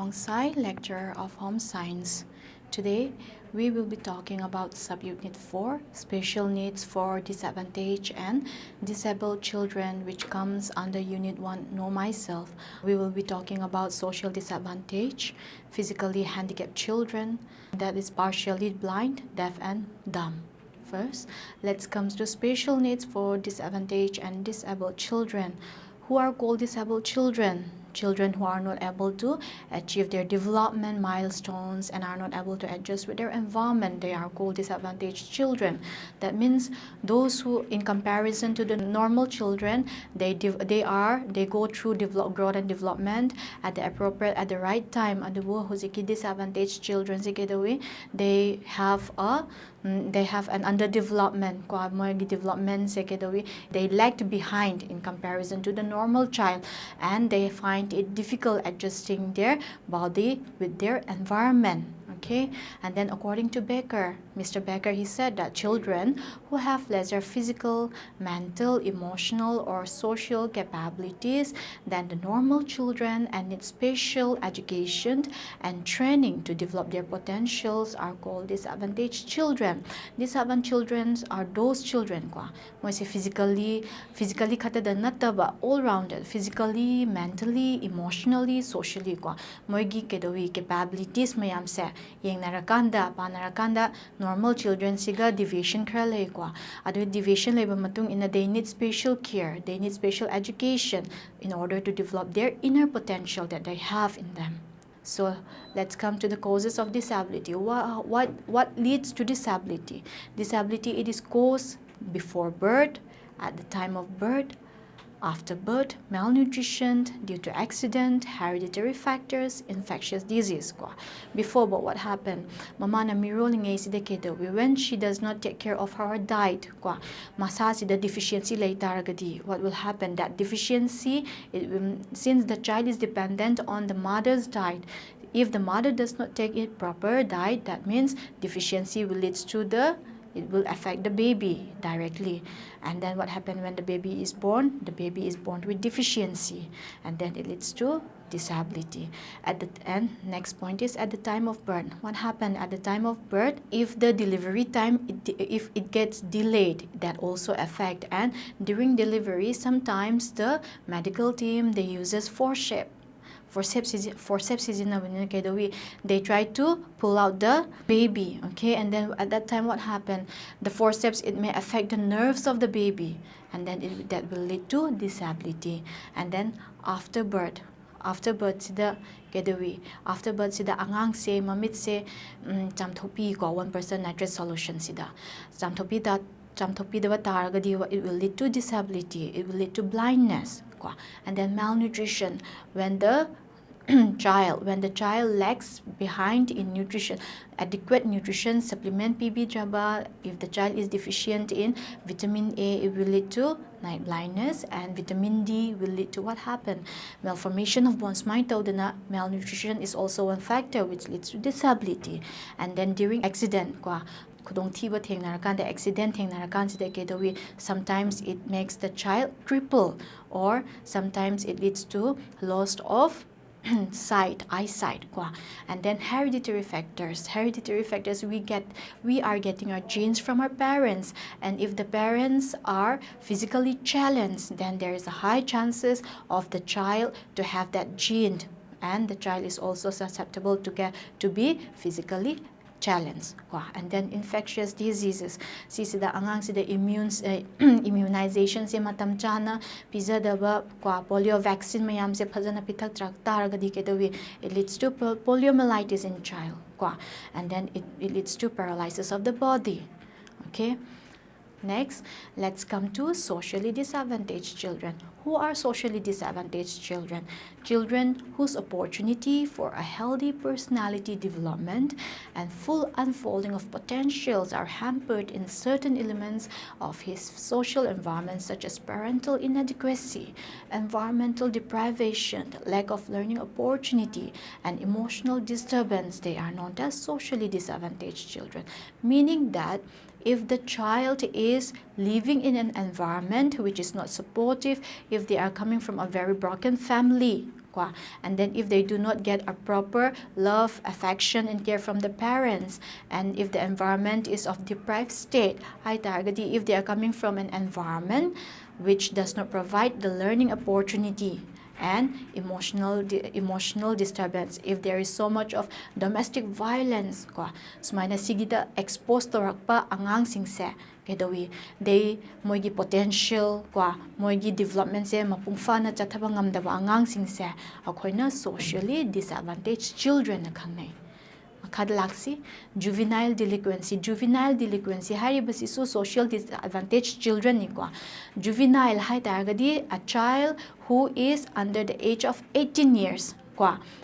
alongside lecturer of Home Science. Today, we will be talking about Subunit 4, Special Needs for Disadvantaged and Disabled Children, which comes under Unit 1, Know Myself. We will be talking about social disadvantage, physically handicapped children, that is partially blind, deaf and dumb. First, let's come to special needs for disadvantaged and disabled children. Who are called disabled children? Children who are not able to achieve their development milestones and are not able to adjust with their environment. They are called disadvantaged children. That means those who, in comparison to the normal children, they go through growth and development at the right time. And the disadvantaged children, they have an underdevelopment. They lagged behind in comparison to the normal child, and they find it difficult adjusting their body with their environment. Okay, and then according to Mr. Becker, he said that children who have lesser physical, mental, emotional, or social capabilities than the normal children and need special education and training to develop their potentials are called disadvantaged children. Disadvantaged children are those children physically all-rounded, physically, mentally, emotionally, socially capabilities mayamse panarakanda normal children siga deviation khara lei deviation leba matung in they need special care, they need special education in order to develop their inner potential that they have in them. So let's come to the causes of disability. What leads to disability? Disability, it is caused before birth, at the time of birth, after birth, malnutrition due to accident, hereditary factors, infectious disease. Before, but what happened? Mama na miroling when she does not take care of her diet, masasi the deficiency later, what will happen? That deficiency, since the child is dependent on the mother's diet, if the mother does not take it proper diet, that means deficiency will lead to it will affect the baby directly. And then what happens when the baby is born? The baby is born with deficiency, and then it leads to disability. At the end, next point is at the time of birth. What happened at the time of birth? If the delivery time, if it gets delayed, that also affect. And during delivery, sometimes the medical team, they uses forceps. They try to pull out the baby, okay, and then at that time what happened? The forceps, it may affect the nerves of the baby, and then that will lead to disability. And then after birth sida angang se mamit se chamthopi ko 1% nitrate solution sida chamthopi daba taragadi, it will lead to disability, it will lead to blindness. And then malnutrition, when the child lags behind in nutrition, adequate nutrition supplement PB jaba. If the child is deficient in vitamin A, it will lead to night blindness, and vitamin D will lead to what happened? Malformation of bones. Malnutrition is also one factor which leads to disability. And then during accident, sometimes it makes the child cripple, or sometimes it leads to loss of eyesight. And then hereditary factors, we are getting our genes from our parents, and if the parents are physically challenged, then there is a high chances of the child to have that gene, and the child is also susceptible to be physically challenge. And then infectious diseases, sida angang sida immunization se matam chana pizadaba polio vaccine mayam se phajana pithak trak taragadi kedawi, it leads to poliomyelitis in child, and then it leads to paralysis of the body. Okay, next let's come to socially disadvantaged children. Who are socially disadvantaged children? Children whose opportunity for a healthy personality development and full unfolding of potentials are hampered in certain elements of his social environment, such as parental inadequacy, environmental deprivation, lack of learning opportunity, and emotional disturbance. They are known as socially disadvantaged children, meaning that if the child is living in an environment which is not supportive, if they are coming from a very broken family, And then if they do not get a proper love, affection, and care from the parents, and if the environment is of deprived state, if they are coming from an environment which does not provide the learning opportunity and emotional disturbance, if there is so much of domestic violence sumaina sigida exposed torakpa angangsingse they moigi potential moigi development se mapung fana chathaba ngamdaba angangsingse akhoina socially disadvantaged children na khangnai Kadalaksi, juvenile delinquency haribasi su social disadvantaged children juvenile a child who is under the age of 18 years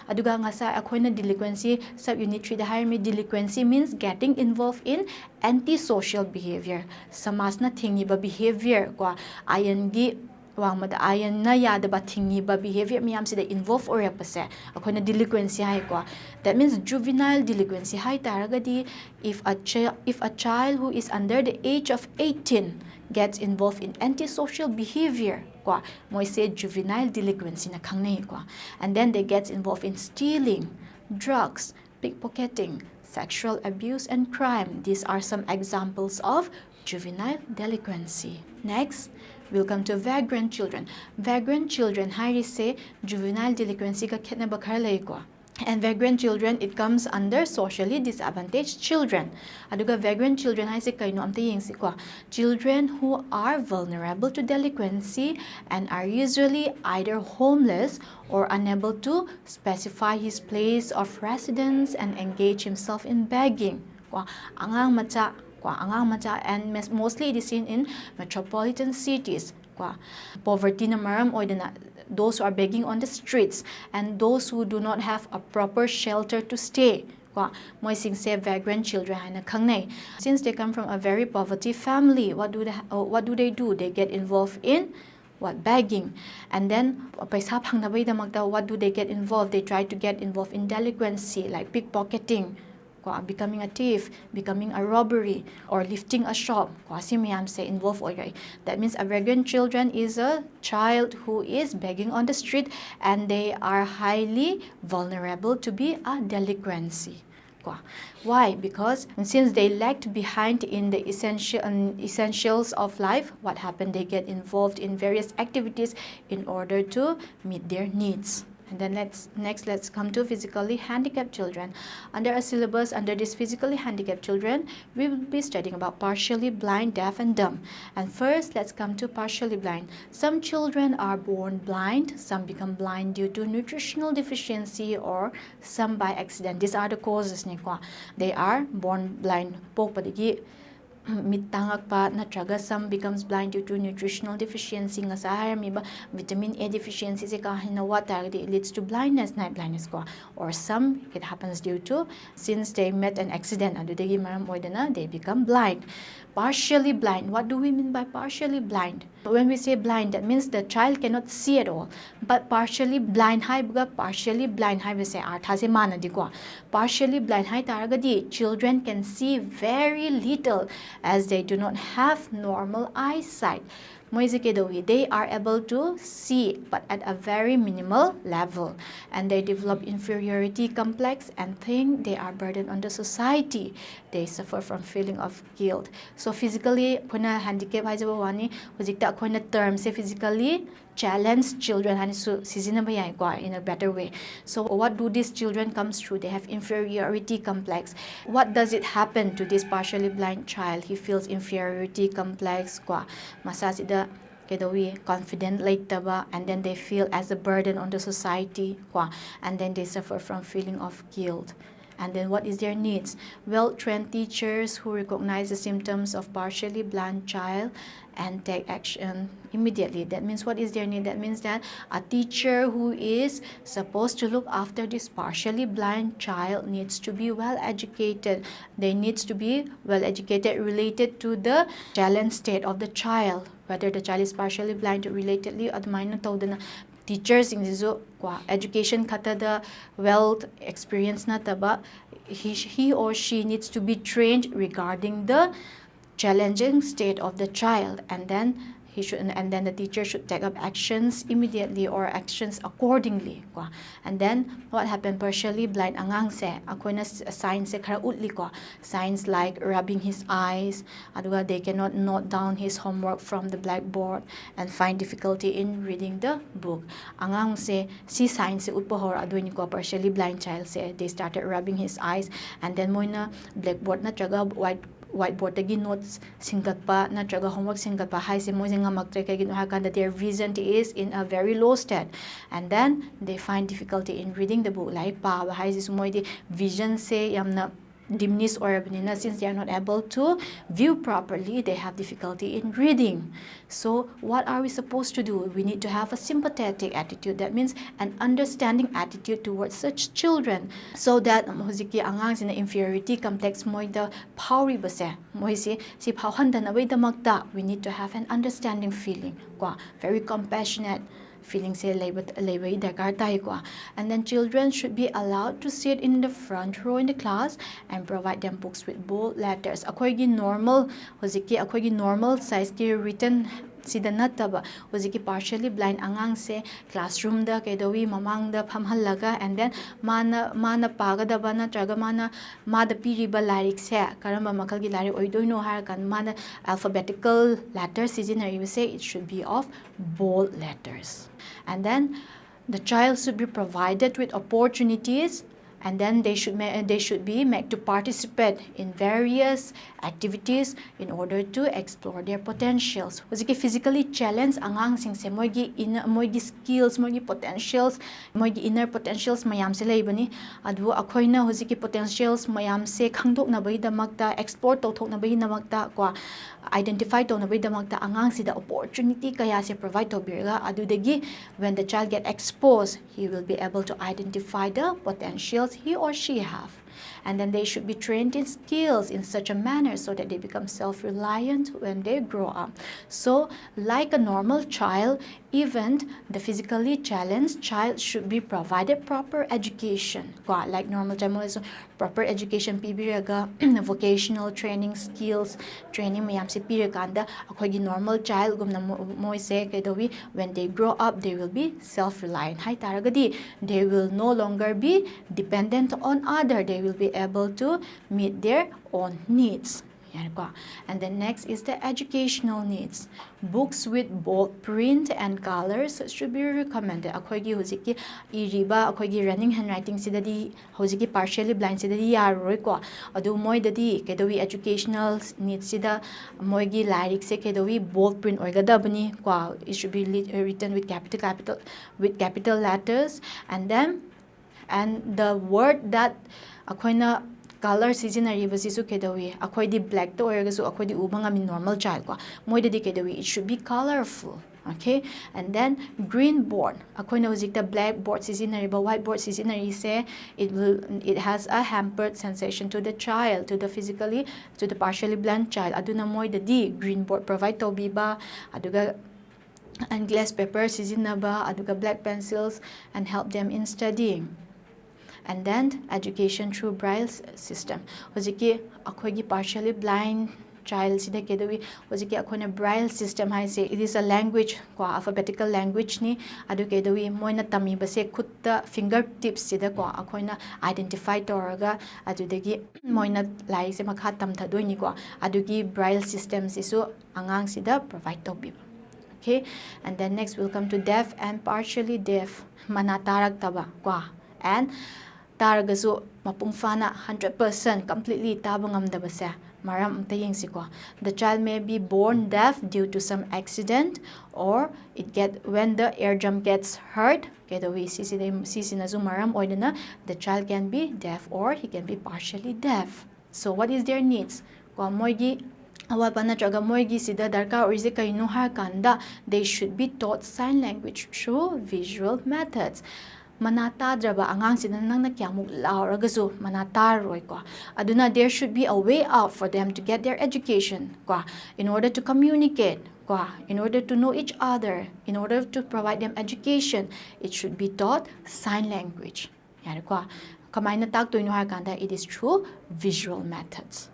aduga nga sa akoina delinquency subunit 3 da delinquency means getting involved in antisocial behavior samasna thingiba behavior ayangi wangmada ayan na yadaba thingiba behavior miyam sida involve orakpase akoina delinquency that means juvenile delinquency taragadi if a child who is under the age of 18 gets involved in antisocial behavior moi say juvenile delinquency na khangnei and then they get involved in stealing, drugs, pickpocketing, sexual abuse, and crime. These are some examples of juvenile delinquency. Next, we'll come to vagrant children. Vagrant children, say juvenile delinquency ka khetnaba khar lei and vagrant children, it comes under socially disadvantaged children. Aduga vagrant children say kaino amta yengsi children who are vulnerable to delinquency and are usually either homeless or unable to specify his place of residence and engage himself in begging. Angang macha and mostly it is seen in metropolitan cities. Poverty na maram oidana those who are begging on the streets and those who do not have a proper shelter to stay. Moi sing say vagrant children since they come from a very poverty family, what do they do? They get involved in begging, and then what do they get involved? They try to get involved in delinquency like pickpocketing, becoming a thief, becoming a robbery, or lifting a shop. That means a vagrant children is a child who is begging on the street and they are highly vulnerable to be a delinquency. Why? Because since they lagged behind in the essentials of life, what happened? They get involved in various activities in order to meet their needs. And then let's come to physically handicapped children. Under a syllabus, under this physically handicapped children, we will be studying about partially blind, deaf, and dumb. And first, let's come to partially blind. Some children are born blind, some become blind due to nutritional deficiency, or some by accident. These are the causes. They are born blind. Natraga, some becomes blind due to nutritional deficiency vitamin A deficiency it leads to blindness, night blindness or some it happens due to since they met an accident they become blind. Partially blind, what do we mean by partially blind? When we say blind, that means the child cannot see at all. But partially blind partially blind we say partially blind children can see very little as they do not have normal eyesight. They are able to see but at a very minimal level, and they develop inferiority complex and think they are burdened on the society. They suffer from feeling of guilt. So physically handicap term say physically challenged children in a better way. So what do these children comes through? They have inferiority complex. What does it happen to this partially blind child? He feels inferiority complex confident and then they feel as a burden on the society and then they suffer from feeling of guilt. And then what is their needs? Well-trained teachers who recognize the symptoms of partially blind child and take action immediately. That means what is their need? That means that a teacher who is supposed to look after this partially blind child needs to be well educated. They needs to be well educated related to the challenge state of the child, whether the child is partially blind relatedly teachers in education the wealth experience he or she needs to be trained regarding the challenging state of the child, and then and then the teacher should take up actions immediately or actions accordingly ko. And then what happened, partially blind angang se akoina signs se khara utli ko, signs like rubbing his eyes, aduga they cannot note down his homework from the blackboard and find difficulty in reading the book. Angang se si signs se utpo hor aduini ko, partially blind child se they started rubbing his eyes, and then moina blackboard na traga whiteboard tagi notes singgatpa natraga homework singgatpa haise moise ngamaktre kagino hakanda their vision is in a very low state, and then they find difficulty in reading the book. Like pa haise sumoidi vision se yamna diminish orabnina, since they are not able to view properly, they have difficulty in reading. So what are we supposed to do? We need to have a sympathetic attitude, that means an understanding attitude towards such children, so that huziki angang sina inferiority complex moida power base moisi si phauhandana bai damakta we need to have an understanding feeling kwa, very compassionate feeling se labor dakar tai ko. And then children should be allowed to sit in the front row in the class and provide them books with bold letters. Akoigi normal hoziki akoigi normal size ki written sida nataba hoziki partially blind angang se classroom da kedowi mamang da phamhallaga, and then mana pagadaba natraga ma da piriba lyric se karamba makal gi lyric oidoino har kan mana alphabetical letters sizinari say it should be of bold letters. And then the child should be provided with opportunities, and then they should be made to participate in various activities in order to explore their potentials. Hoziki physically challenged angang sing se moigi skills, moigi potentials, moigi inner potentials mayam se leibani, adu akoina hoziki potentials mayam se khangdok na bai damakta, explore tawthok na bai damakta kwa, identify to na bai damakta angang sida opportunity kaya se provide to birga, adudagi when the child get exposed he will be able to identify the potentials he or she have. And then they should be trained in skills in such a manner so that they become self-reliant when they grow up. So like a normal child, even the physically challenged child should be provided proper education. Like normal child, proper education pibiraga vocational training, skills training mayam se piraganda akogi normal child gumna moise kedowi when they grow up they will be self-reliant. Hai taragadi they will no longer be dependent on other, they will be able to meet their own needs. And then next is the educational needs. Books with bold print and colors should be recommended. Akoigi hoziki iriba akoigi running handwriting sidadi hoziki partially blind sidadi yaroi ko, adu moi dadi kedowi educational needs sida moigi lyrics se kedowi bold print oigadabani ko, it should be written with capital letters, and the word that akoina color sizinari basisu kedawi akoidi black to oiragasu akoidi ubanga min normal child ko moidadi kedawi it should be colorful. Okay, and then green board akoina hojik the blackboard sizinari ba whiteboard sizinari se it has a hampered sensation to the child, to the partially blind child, aduna moidadi green board provide to biba aduga and glass paper sizinaba aduga black pencils and help them in studying. And then education through braille system. Hoziki akoigi partially blind child sida kedowi hoziki akoina braille system hai se it is a language ko alphabetical language ni adu kedowi moina tami base khutta fingertips sida ko akoina identify toraga adudagi moina lai se makha tamtha doini ko adugi braille systems isu angang sida provide to bi. Okay, and then next we'll come to deaf and partially deaf manatarak taba ko, and taragasu mapung fana 100% completely tabangam dabasa maram tayeng siko. The child may be born deaf due to some accident, or when the eardrum gets hurt kedawi sisinazu maram oidana the child can be deaf or he can be partially deaf. So what is their needs? Ko moigi awapana traga moigi sida darka or is kaino har kanda they should be taught sign language through visual methods. Manatadraba angang sida nang nakyamuk lauragasu manataroi ko, aduna there should be a way out for them to get their education ko, in order to communicate ko, in order to know each other, in order to provide them education it should be taught sign language. Yari ko kamay na tagto ino har kanda it is through visual methods.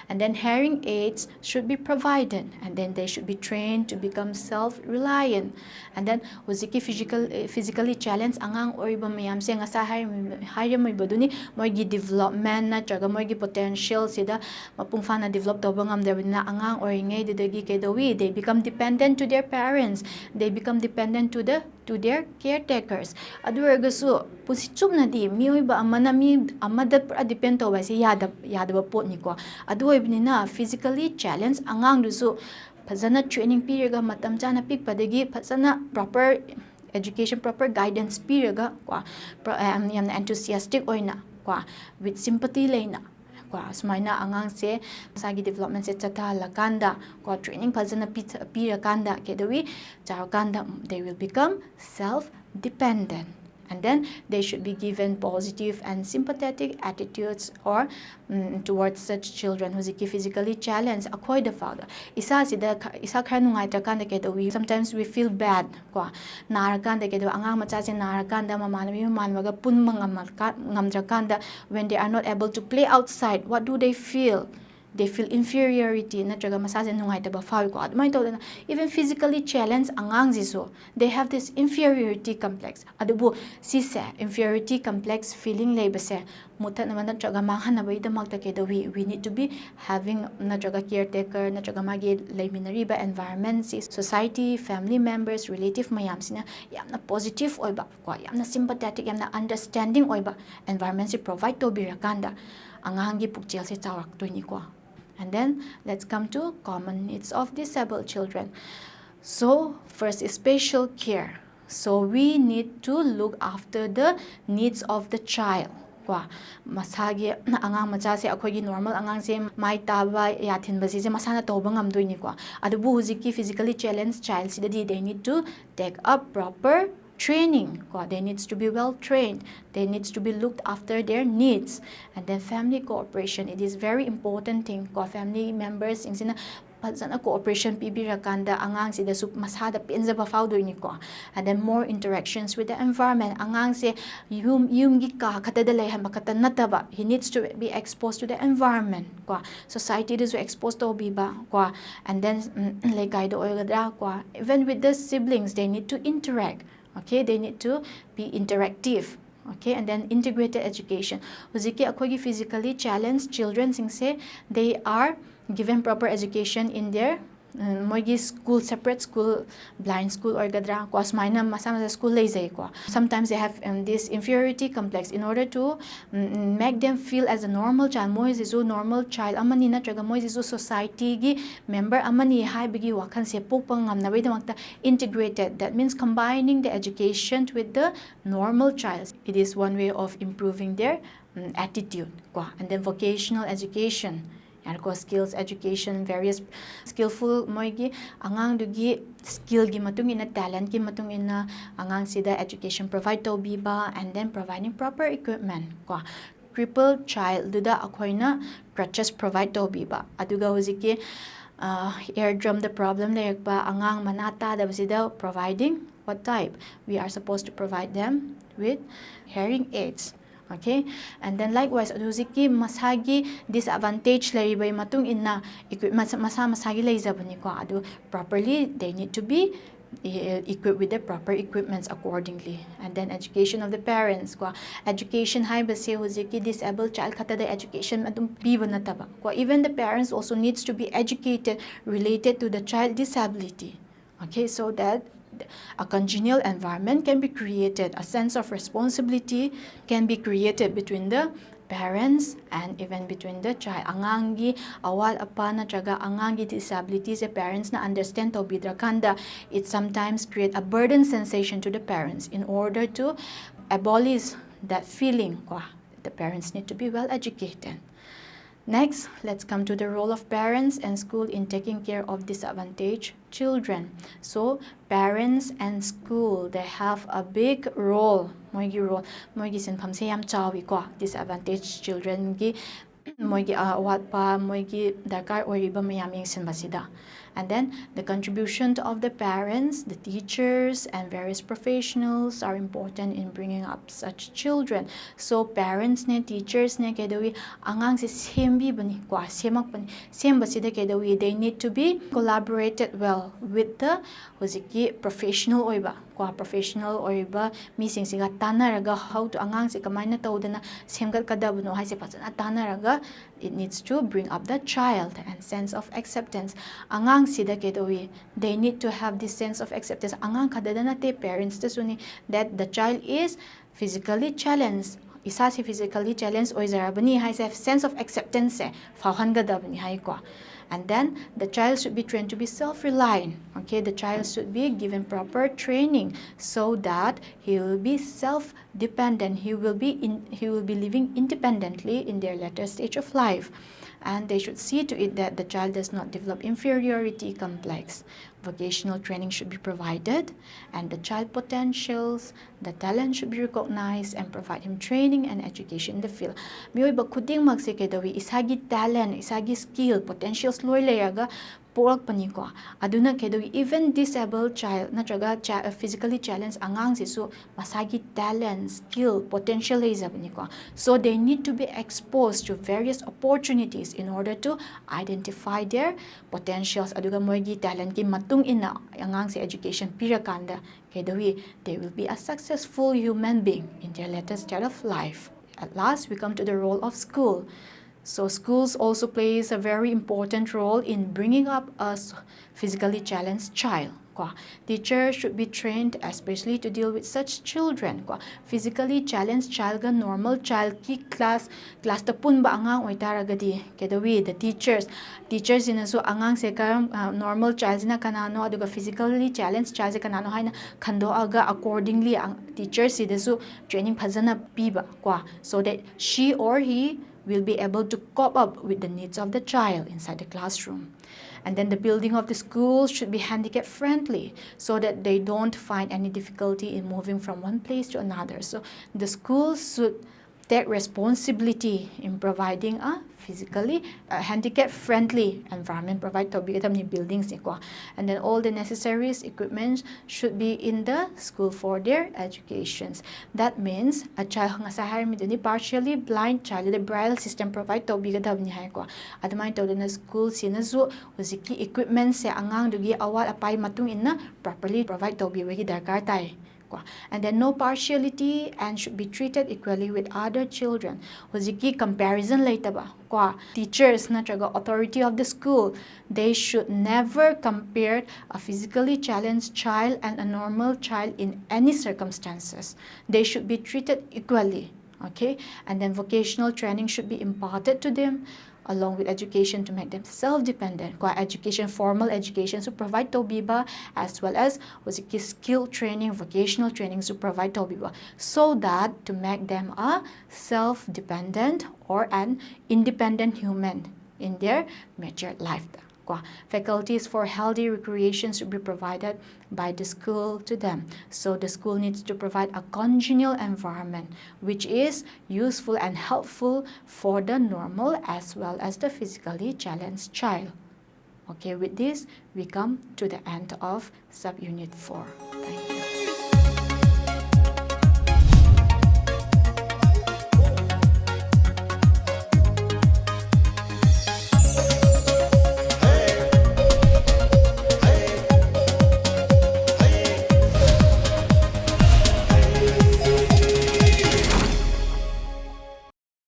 And then hearing aids should be provided, and then they should be trained to become self-reliant. And then physically challenged angang oriba mayam se ngasa hire mo ibaduni moigi development na traga moigi potential sida mapung fana develop to bangam na angang oringay didagi kedawi, they become dependent to their parents, they become dependent to their caretakers. Aduragasu pusichum na di miyoiba amana mi amada depend to ba si yada ba pot ni ko adu ibnina physically challenged angang dusu phazana training piraga matam chana pik padagi phazana proper education, proper guidance piraga yamna enthusiastic oina with sympathy leina sumaina angang se sagi development se lakanda training phazana pirakanda kedawi charakanda they will become self-dependent. And then they should be given positive and sympathetic attitudes or towards such children who's physically challenged. Akoy the father. Isa khanungai takanda kedawi. Sometimes we feel bad. Narakanda kedawi angang macha se narakanda mamanami manwaga punmang ngamdrakanda when they are not able to play outside. What do they feel? They feel inferiority natraga masase nungai taba fawi ko admai to even physically challenged angang jiso they have this inferiority complex adubu sise inferiority complex feeling lebase mutat naman natraga manghanaba idamak take do we need to be having natraga caretaker natraga magi leiminary ba environment society family members relative mayam sina yamna positive oiba ko yamna sympathetic yamna understanding oiba environment si provide to birakanda angang gi pukchel se chawak toini ko. And then let's come to common needs of disabled children. So first is special care. So we need to look after the needs of the child. Masagi angang macha se akhoi normal angang se mai taba yathin basi se masana toba ngamdoini ko adubu huziki physically challenged child sidadi they need to take up proper training. They needs to be well trained. They needs to be looked after their needs. And then family cooperation. It is very important thing. Family members in pazana cooperation pibirakanda angang sida sup masada pinza ba fawdoini ko. And then more interactions with the environment. Angang se yum gi ka katada lehan makata nataba. He needs to be exposed to the environment. Society is exposed to biba. And then like guide oigadra. Even with the siblings, they need to interact. Okay, they need to be interactive. Okay, and then integrated education. Huziki akogi physically challenged children singse they are given proper education in their moigi school, separate school, blind school or gadra kwas maina masama school lezai ko. Sometimes they have this inferiority complex. In order to make them feel as a normal child, moi jisu normal child amani natraga moi jisu society gi member amani hai bigi wakhan se pokpang ngamna bai damakta integrated. That means combining the education with the normal child. It is one way of improving their attitude. And then vocational education. Skills education, various skillful moigi angang dugi skill gi matung ina talent gi matung ina angang sida education provide to biba and then providing proper equipment. Crippled child duda akoina crutches provide to biba aduga huziki eardrum the problem layakba angang manata da sida providing what type we are supposed to provide them with hearing aids. Okay, and then likewise aduziki masagi disadvantage laribay matung inna equipment masagi laizabani ko adu properly they need to be equipped with the proper equipments accordingly. And then education of the parents ko education hai base huziki disabled child kata the education matung biba na taba ko even the parents also needs to be educated related to the child disability. Okay, so that a congenial environment can be created, a sense of responsibility can be created between the parents and even between the child. Angangi awal apa na traga angangi disabilities parents na understand to bidrakanda it sometimes create a burden sensation to the parents. In order to abolish that feeling, the parents need to be well educated. Next, let's come to the role of parents and school in taking care of disadvantaged children. So, parents and school, they have a big role. Moigi sinpamse yam chawi ko disadvantaged children gi moigi awat pa moigi darkar oriba mayam yeng sinbasida. And then the contribution of the parents, the teachers, and various professionals are important in bringing up such children. So parents ne, teachers ne kedawi angang se sembi bani kwa semak bani sembasida kedawi they need to be collaborated well with the hojiki professional oiba kwa professional oiba mising singa tanaraga how to angang se kamaina tawdana semgat kadabno haise phajana tanaraga it needs to bring up the child and sense of acceptance. Angang sida kedawi they need to have this sense of acceptance. Angang kadadana te parents te suni that the child is physically challenged. Isa si physically challenged oizarabani haise sense of acceptance se fahangadabani hai kwa. And then the child should be trained to be self-reliant. Okay, the child should be given proper training so that he will be self-dependent. He will be living independently in their later stage of life. And they should see to it that the child does not develop inferiority complex. Vocational training should be provided, and the child potentials, the talent should be recognized and provide him training and education in the field. Mioiba kuding magse kedawi isagi talent, isagi skill, potentials loy leyaga porakpani ko. Aduna kedawi even disabled child natraga physically challenged angang sisu masagi talent, skill, potential izabani ko. So they need to be exposed to various opportunities in order to identify their potentials. Aduga moigi talent ki matung ina angang si education pirakanda kedawi they will be a successful human being in their later stage of life. At last we come to the role of school. So schools also plays a very important role in bringing up a physically challenged child. Teachers should be trained especially to deal with such children. Physically challenged child ga normal child ki class tapun ba angang oitaragadi kedawi the teachers ina so angang se karam normal child na kanano aduga physically challenged child se kanano haina khando aga accordingly teachers ida so training phajana piba so that she or he will be able to cope up with the needs of the child inside the classroom. And then the building of the schools should be handicap friendly so that they don't find any difficulty in moving from one place to another. So the schools should take responsibility in providing a physically handicap friendly environment, provide buildings, and then all the necessary equipment should be in the school for their educations. That means a child partially blind child, the braille system provide adamay na school sinazu huziki equipment se angang dugi awal apay matung inna properly provide darkar tay. And then no partiality and should be treated equally with other children. Huziki comparison later ba. Teachers natraga authority of the school, they should never compare a physically challenged child and a normal child in any circumstances. They should be treated equally. Okay, and then vocational training should be imparted to them along with education to make them self-dependent. Education, formal education to provide tobiba as well as skill training, vocational training to provide tobiba so that to make them a self-dependent or an independent human in their mature life. Faculties for healthy recreation should be provided by the school to them. So the school needs to provide a congenial environment which is useful and helpful for the normal as well as the physically challenged child. Okay, with this we come to the end of subunit 4. Thank you.